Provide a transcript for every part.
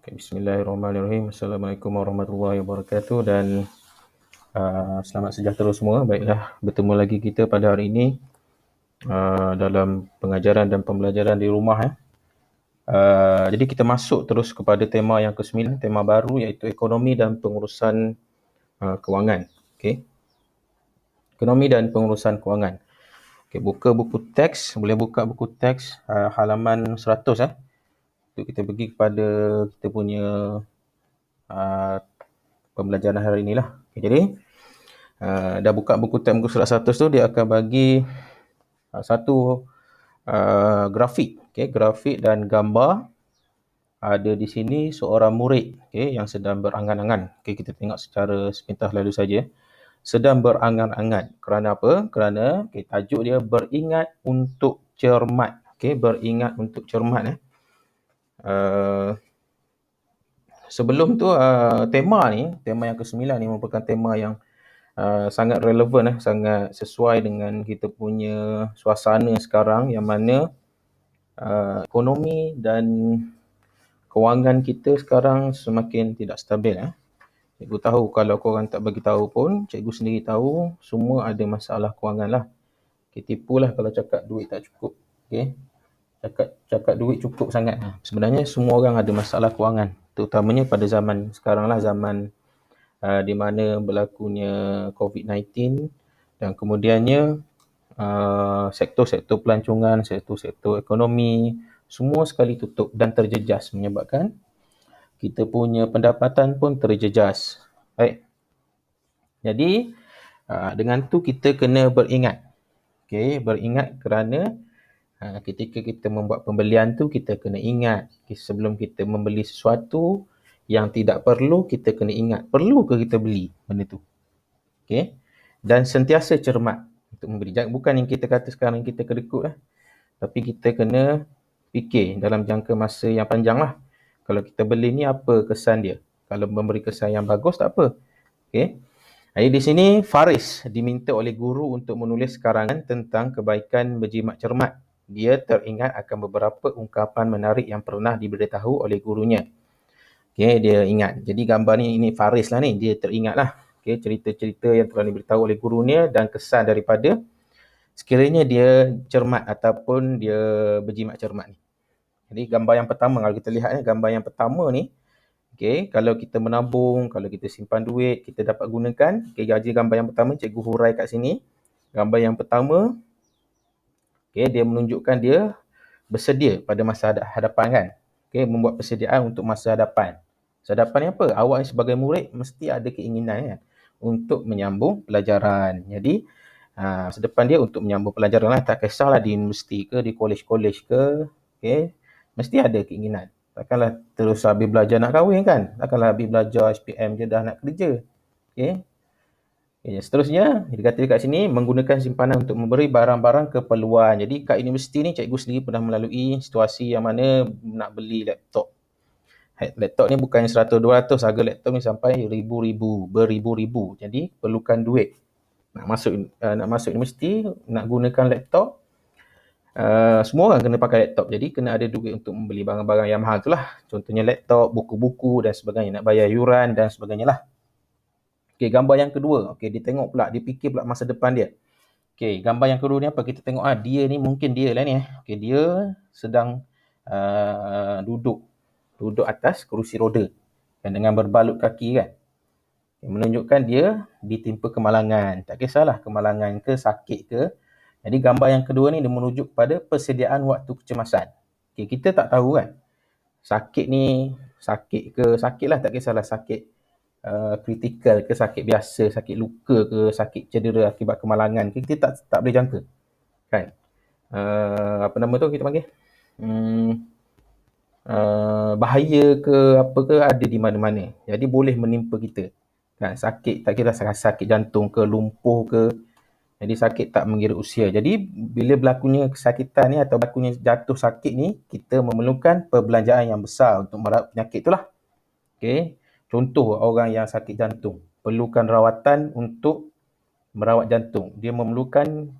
Bismillahirrahmanirrahim. Assalamualaikum warahmatullahi wabarakatuh dan selamat sejahtera semua. Baiklah, bertemu lagi kita pada hari ini dalam pengajaran dan pembelajaran di rumah. Jadi kita masuk terus kepada tema yang ke-9, tema baru iaitu ekonomi dan pengurusan kewangan. Okay. Ekonomi dan pengurusan kewangan. Okay, buka buku teks, boleh buka buku teks halaman 100 untuk kita pergi kepada kita punya pembelajaran hari inilah. Okay, jadi dah buka buku teks muka surat 100 tu, dia akan bagi satu grafik, grafik dan gambar. Ada di sini seorang murid yang sedang berangan-angan. Kita tengok secara sepintas lalu saja. Sedang berangan-angan. Kerana apa? Kerana tajuk dia beringat untuk cermat. Beringat untuk cermat. Sebelum tu tema yang ke-9 ni merupakan tema yang sangat relevan, sangat sesuai dengan kita punya suasana sekarang, yang mana ekonomi dan kewangan kita sekarang semakin tidak stabil. Cikgu tahu, kalau korang tak bagi tahu pun, cikgu sendiri tahu semua ada masalah kewangan lah. Tipulah kalau cakap duit tak cukup. Cakap duit cukup sangat. Sebenarnya semua orang ada masalah kewangan, terutamanya pada zaman sekarang lah, zaman di mana berlakunya COVID-19 dan kemudiannya sektor-sektor pelancongan, sektor-sektor ekonomi semua sekali tutup dan terjejas, menyebabkan kita punya pendapatan pun terjejas. Baik. Jadi dengan tu kita kena beringat. Beringat kerana ketika kita membuat pembelian tu, kita kena ingat sebelum kita membeli sesuatu yang tidak perlu, kita kena ingat perlu ke kita beli benda tu. Dan sentiasa cermat untuk membeli. Bukan yang kita kata sekarang kita kedekut tapi kita kena fikir dalam jangka masa yang panjang lah. Kalau kita beli ni, apa kesan dia? Kalau memberi kesan yang bagus, tak apa. Jadi di sini Faris diminta oleh guru untuk menulis karangan tentang kebaikan berjimat cermat. Dia teringat akan beberapa ungkapan menarik yang pernah diberitahu oleh gurunya. Dia ingat. Jadi gambar ni, ini Faris lah ni, dia teringat lah cerita-cerita yang telah diberitahu oleh gurunya dan kesan daripada sekiranya dia cermat ataupun dia berjimat cermat ni. Jadi gambar yang pertama, kalau kita lihat gambar yang pertama ni, kalau kita menabung, kalau kita simpan duit, kita dapat gunakan. Gaji gambar yang pertama, cikgu hurai kat sini. Gambar yang pertama, dia menunjukkan dia bersedia pada masa hadapan kan. Membuat persediaan untuk masa hadapan. Masa hadapan ni apa? Awak sebagai murid mesti ada keinginan untuk menyambung pelajaran. Jadi masa depan dia untuk menyambung pelajaran lah. Tak kisahlah di universiti ke, di kolej-kolej ke. Mesti ada keinginan. Takkanlah terus habis belajar nak kahwin kan? Takkanlah habis belajar SPM je dah nak kerja. Seterusnya, dikata dekat sini, menggunakan simpanan untuk memberi barang-barang keperluan. Jadi kat universiti ni, cikgu sendiri pernah melalui situasi yang mana nak beli laptop. Laptop ni bukan 100-200, harga laptop ni sampai ribu-ribu, beribu-ribu. Jadi perlukan duit. Nak masuk universiti, nak gunakan laptop, semua orang kena pakai laptop. Jadi kena ada duit untuk membeli barang-barang yang mahal tu lah. Contohnya laptop, buku-buku dan sebagainya. Nak bayar yuran dan sebagainya lah. Gambar yang kedua. Dia tengok pula, dia fikir pula masa depan dia. Gambar yang kedua ni apa? Kita tengok dia ni, mungkin dia lah ni. Dia sedang duduk atas kerusi roda dan dengan berbalut kaki kan. Menunjukkan dia ditimpa kemalangan. Tak kisahlah kemalangan ke, sakit ke. Jadi gambar yang kedua ni dia merujuk pada persediaan waktu kecemasan. Kita tak tahu kan. Sakit ni, sakit lah, tak kisahlah sakit kritikal ke, sakit biasa, sakit luka ke, sakit cedera akibat kemalangan ke, kita tak boleh jangka. Kan? Apa nama tu kita panggil? Bahaya ke apa ke ada di mana-mana. Jadi boleh menimpa kita. Kan? Sakit, tak kira sakit jantung ke, lumpuh ke. Jadi sakit tak mengira usia. Jadi bila berlakunya kesakitan ni atau berlakunya jatuh sakit ni, kita memerlukan perbelanjaan yang besar untuk merawat penyakit tu lah. Contoh orang yang sakit jantung, perlukan rawatan untuk merawat jantung. Dia memerlukan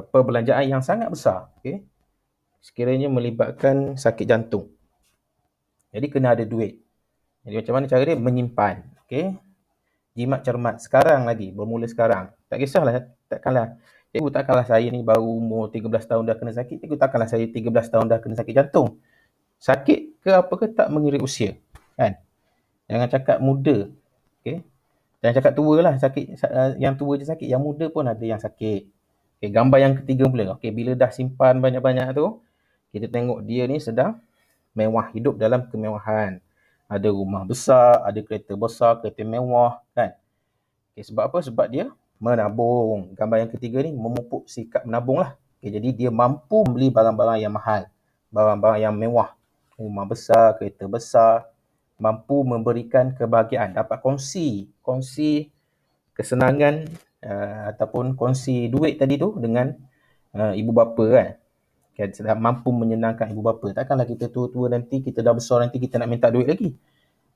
perbelanjaan yang sangat besar. sekiranya melibatkan sakit jantung. Jadi kena ada duit. Jadi macam mana cara dia? Menyimpan. Okey. Jimat cermat sekarang lagi, bermula sekarang. Tak kisahlah, takkanlah. Cikgu takkanlah saya ni baru umur 13 tahun dah kena sakit. Cikgu takkanlah saya 13 tahun dah kena sakit jantung. Sakit ke apa ke tak mengira usia. Kan? Jangan cakap muda. Okey. Jangan cakap tua lah. Sakit, yang tua je sakit. Yang muda pun ada yang sakit. Okay, gambar yang ketiga pula. Okay, bila dah simpan banyak-banyak tu, kita tengok dia ni sedang mewah, hidup dalam kemewahan. Ada rumah besar, ada kereta besar, kereta mewah, kan? Okay, sebab apa? Sebab dia menabung. Gambar yang ketiga ni memupuk sikap menabung lah. Okay, jadi dia mampu membeli barang-barang yang mahal, barang-barang yang mewah, rumah besar, kereta besar, mampu memberikan kebahagiaan, dapat kongsi kesenangan ataupun kongsi duit tadi tu dengan ibu bapa, kan? Kita mampu menyenangkan ibu bapa. Takkanlah kita tua-tua nanti, kita dah besar nanti, kita nak minta duit lagi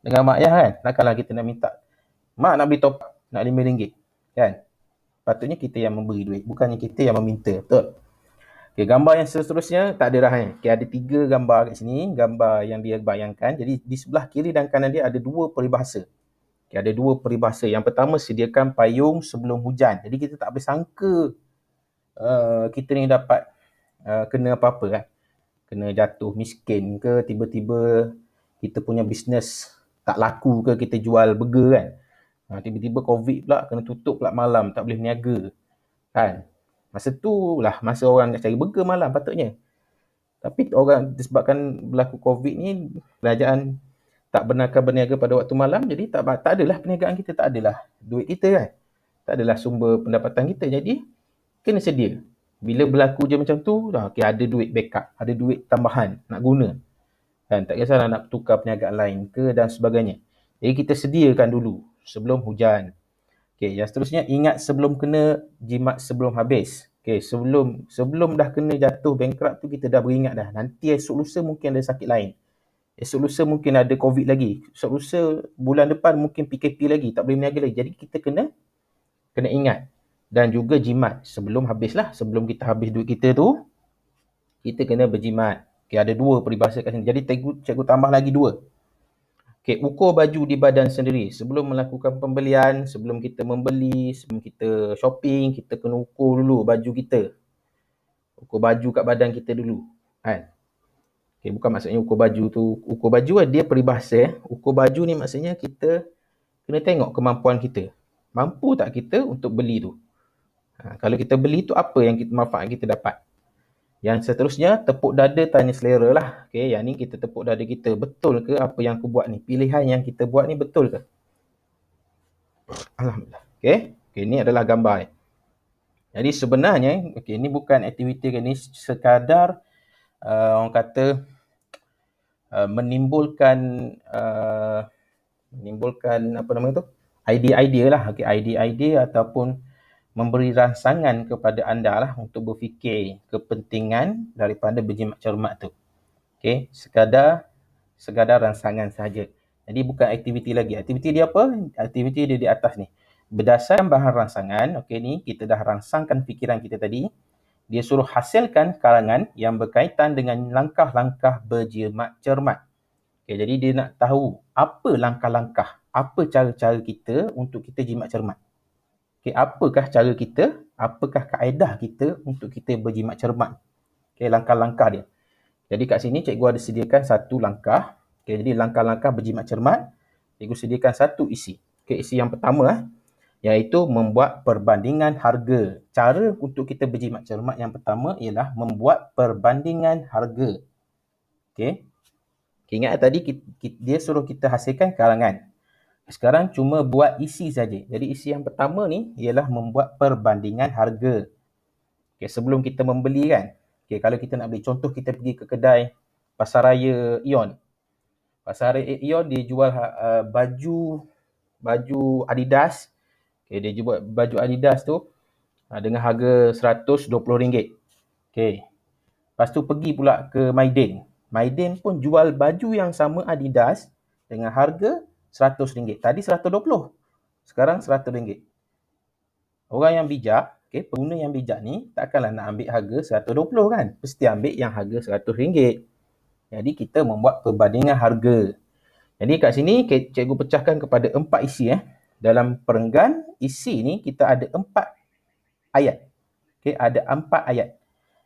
dengan mak ayah, kan? Takkanlah kita nak minta, mak nak beli top up, nak RM5, kan? Patutnya kita yang memberi duit, bukannya kita yang meminta. Betul? Okay, gambar yang seterusnya tak ada dah. Okay, ada 3 gambar kat sini, gambar yang dia bayangkan. Jadi di sebelah kiri dan kanan dia ada 2 peribahasa. Okay, ada 2 peribahasa. Yang pertama, sediakan payung sebelum hujan. Jadi kita tak boleh sangka kita ni dapat kena apa-apa, kan? Kena jatuh miskin ke, tiba-tiba kita punya bisnes tak laku ke, kita jual burger, kan? Tiba-tiba COVID pula, kena tutup pula malam, tak boleh berniaga, kan? Masa tu lah masa orang nak cari burger malam patutnya. Tapi orang disebabkan berlaku COVID ni, kerajaan tak benarkan berniaga pada waktu malam, jadi tak adalah perniagaan kita, tak adalah duit kita, kan? Tak adalah sumber pendapatan kita. Jadi kena sedia. Bila berlaku je macam tu, dah okay, ada duit backup, ada duit tambahan nak guna. Kan? Tak kisahlah nak tukar perniagaan lain ke dan sebagainya. Jadi kita sediakan dulu sebelum hujan. Okay, yang seterusnya, ingat sebelum kena, jimat sebelum habis. Okay, sebelum dah kena jatuh bankrupt tu, kita dah beringat dah. Nanti esok lusa mungkin ada sakit lain. Esok lusa mungkin ada COVID lagi. Esok lusa bulan depan mungkin PKP lagi, tak boleh berniaga lagi. Jadi kita kena ingat. Dan juga jimat sebelum habislah, sebelum kita habis duit kita tu, kita kena berjimat. Okay, ada 2 peribahasa kat sini. Jadi cikgu tambah lagi 2. Okay, ukur baju di badan sendiri. Sebelum melakukan pembelian, sebelum kita membeli, sebelum kita shopping, kita kena ukur dulu baju kita. Ukur baju kat badan kita dulu, kan? Okay, bukan maksudnya ukur baju tu, ukur baju dia peribahasa. Ukur baju ni maksudnya kita kena tengok kemampuan kita. Mampu tak kita untuk beli tu? Kalau kita beli tu, apa yang manfaat kita dapat? Yang seterusnya, tepuk dada tanya selera lah. Okay, yang ni kita tepuk dada kita. Betul ke apa yang aku buat ni? Pilihan yang kita buat ni betul ke? Alhamdulillah. Okay, ni adalah gambar. Jadi sebenarnya, okay, ni bukan aktiviti, ni sekadar orang kata menimbulkan apa nama tu? Idea-idea lah. Okay, idea-idea ataupun memberi rangsangan kepada anda lah untuk berfikir kepentingan daripada berjimat cermat tu. Okay, sekadar rangsangan sahaja. Jadi bukan aktiviti lagi. Aktiviti dia apa? Aktiviti dia di atas ni. Berdasarkan bahan rangsangan, okay, ni kita dah rangsangkan fikiran kita tadi. Dia suruh hasilkan karangan yang berkaitan dengan langkah-langkah berjimat cermat. Okay, jadi dia nak tahu apa langkah-langkah, apa cara-cara kita untuk kita jimat cermat. Okay, apakah cara kita, apakah kaedah kita untuk kita berjimat cermat. Okay, langkah-langkah dia. Jadi kat sini cikgu ada sediakan 1 langkah. Okay, jadi langkah-langkah berjimat cermat, cikgu sediakan 1 isi. Okay, isi yang pertama iaitu membuat perbandingan harga. Cara untuk kita berjimat cermat yang pertama ialah membuat perbandingan harga. Okay, ingat tadi dia suruh kita hasilkan karangan. Sekarang cuma buat isi saja. Jadi isi yang pertama ni ialah membuat perbandingan harga. Okay, sebelum kita membeli, kan. Okay, kalau kita nak beli, contoh kita pergi ke kedai Pasaraya Ion. Pasaraya Ion dia jual baju Adidas. Okay, dia jual baju Adidas tu dengan harga RM120. Okay. Lepas tu pergi pula ke Maiden. Maiden pun jual baju yang sama Adidas dengan harga RM100. Tadi RM120. Sekarang RM100. Orang yang bijak, Okey, pengguna yang bijak ni takkanlah nak ambil harga RM120 kan. Mesti ambil yang harga RM100. Jadi kita membuat perbandingan harga. Jadi kat sini cikgu pecahkan kepada 4 isi. Dalam perenggan isi ni kita ada 4 ayat. Okey, ada 4 ayat.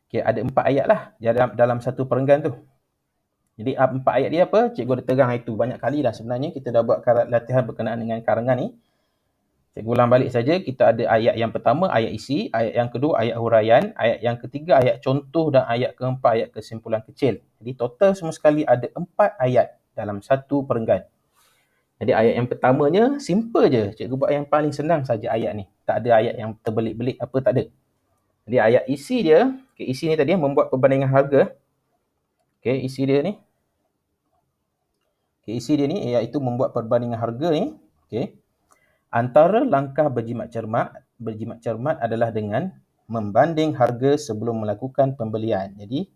Okey, ada 4 ayat lah dalam satu perenggan tu. Jadi 4 ayat dia apa? Cikgu ada terang itu banyak kali dah sebenarnya kita dah buat latihan berkenaan dengan karangan ni. Cikgu ulang balik saja, kita ada ayat yang pertama, ayat isi, ayat yang kedua, ayat huraian, ayat yang ketiga, ayat contoh dan ayat keempat, ayat kesimpulan kecil. Jadi total semua sekali ada 4 ayat dalam satu perenggan. Jadi ayat yang pertamanya, simple je. Cikgu buat yang paling senang saja ayat ni. Tak ada ayat yang terbelit-belit apa, tak ada. Jadi ayat isi dia, isi ni tadi membuat perbandingan harga. Isi dia ni. Isi dia ni iaitu membuat perbandingan harga ni. Antara langkah berjimat cermat adalah dengan membanding harga sebelum melakukan pembelian. Jadi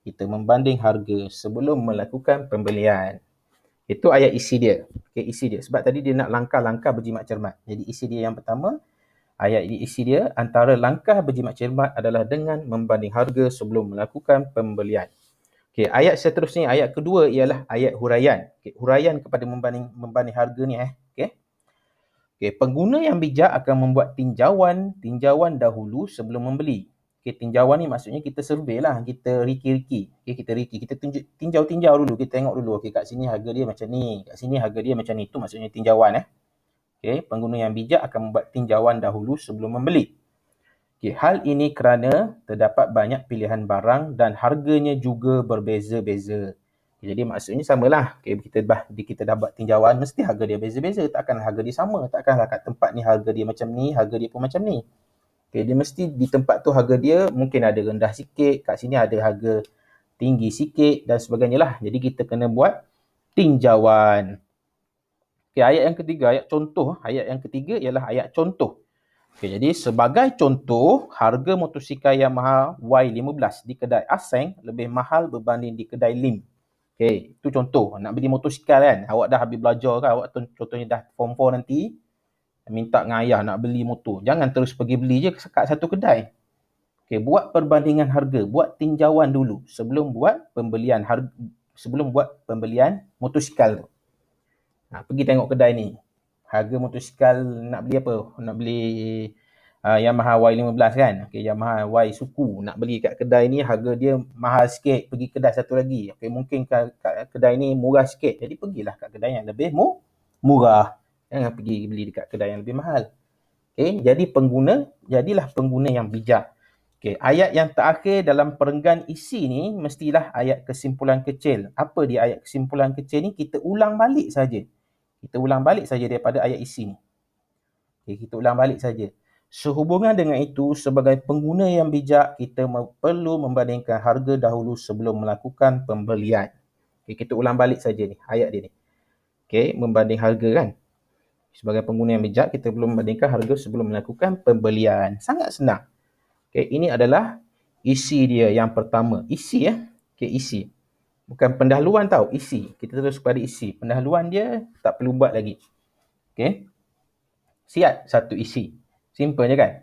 kita membanding harga sebelum melakukan pembelian. Itu ayat isi dia. Isi dia. Sebab tadi dia nak langkah-langkah berjimat cermat. Jadi isi dia yang pertama, ayat isi dia, antara langkah berjimat cermat adalah dengan membanding harga sebelum melakukan pembelian. Ayat seterusnya, ayat kedua ialah ayat huraian. Huraian kepada membanding harga ni. Pengguna yang bijak akan membuat tinjauan dahulu sebelum membeli. Tinjauan ni maksudnya kita survey lah, kita riki-riki. Kita tinjau dulu, kita tengok dulu. Kat sini harga dia macam ni, kat sini harga dia macam ni. Itu maksudnya tinjauan. Pengguna yang bijak akan membuat tinjauan dahulu sebelum membeli. Hal ini kerana terdapat banyak pilihan barang dan harganya juga berbeza-beza. Jadi maksudnya samalah. Kita dah buat tinjauan, mesti harga dia beza-beza. Takkanlah harga dia sama. Takkanlah kat tempat ni harga dia macam ni, harga dia pun macam ni. Dia mesti di tempat tu harga dia mungkin ada rendah sikit, kat sini ada harga tinggi sikit dan sebagainya lah. Jadi kita kena buat tinjauan. Ayat yang ketiga, ayat contoh. Ayat yang ketiga ialah ayat contoh. Jadi sebagai contoh, harga motosikal Yamaha Y15 di kedai Aseng lebih mahal berbanding di kedai Lim. Itu contoh. Nak beli motosikal kan, awak dah habis belajar kan, awak contohnya dah form 4 nanti, minta dengan ayah nak beli motor. Jangan terus pergi beli je kat satu kedai. Buat perbandingan harga, buat tinjauan dulu sebelum buat pembelian motosikal tu. Pergi tengok kedai ni. Harga motosikal nak beli apa? Nak beli Yamaha Y15 kan? Yamaha Y suku. Nak beli kat kedai ni harga dia mahal sikit. Pergi kedai satu lagi. Mungkin kat kedai ni murah sikit. Jadi pergilah kat kedai yang lebih murah. Jangan pergi beli dekat kedai yang lebih mahal. Jadilah pengguna yang bijak. Ayat yang terakhir dalam perenggan isi ni mestilah ayat kesimpulan kecil. Apa dia ayat kesimpulan kecil ni? Kita ulang balik saja. Daripada ayat isi ni. Kita ulang balik saja. Sehubungan dengan itu, sebagai pengguna yang bijak, kita perlu membandingkan harga dahulu sebelum melakukan pembelian. Kita ulang balik saja ni, ayat dia ni. Membanding harga kan. Sebagai pengguna yang bijak, kita perlu membandingkan harga sebelum melakukan pembelian. Sangat senang. Ini adalah isi dia yang pertama. Isi isi. Bukan pendahuluan tau, isi. Kita terus kepada isi. Pendahuluan dia tak perlu buat lagi. Siap satu isi. Simple je kan?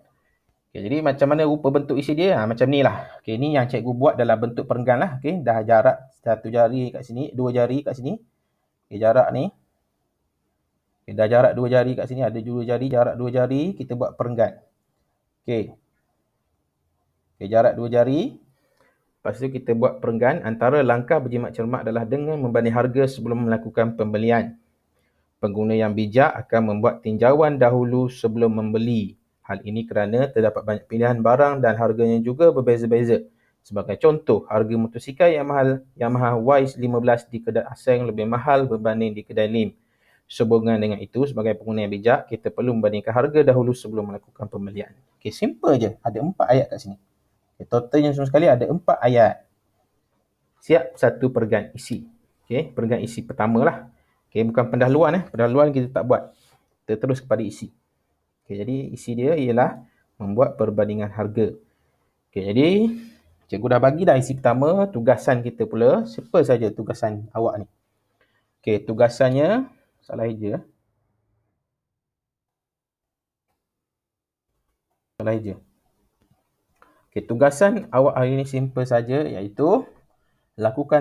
Jadi macam mana rupa bentuk isi dia? Macam ni lah. Ni yang cikgu buat dalam bentuk perenggan lah. Dah jarak satu jari kat sini, dua jari kat sini. Jarak ni. Dah jarak dua jari kat sini, ada dua jari, jarak dua jari, kita buat perenggan. Jarak dua jari. Lepas tu kita buat perenggan. Antara langkah berjimat cermat adalah dengan membanding harga sebelum melakukan pembelian. Pengguna yang bijak akan membuat tinjauan dahulu sebelum membeli. Hal ini kerana terdapat banyak pilihan barang dan harganya juga berbeza-beza. Sebagai contoh, harga motosikal Yamaha Y15 di kedai Aseng lebih mahal berbanding di kedai Lim. Sehubungan dengan itu, sebagai pengguna yang bijak, kita perlu membandingkan harga dahulu sebelum melakukan pembelian. Simple je. Ada 4 ayat kat sini. Totalnya semua sekali ada 4 ayat. Siap satu perenggan isi. Perenggan isi pertama lah. Bukan pendahuluan. Pendahuluan kita tak buat. Kita terus kepada isi. Jadi isi dia ialah membuat perbandingan harga. Jadi cikgu dah bagi dah isi pertama. Tugasan kita pula. Siapa saja tugasan awak ni? Tugasannya salah eja. Salah eja. Okey, tugasan awak hari ini simple saja iaitu lakukan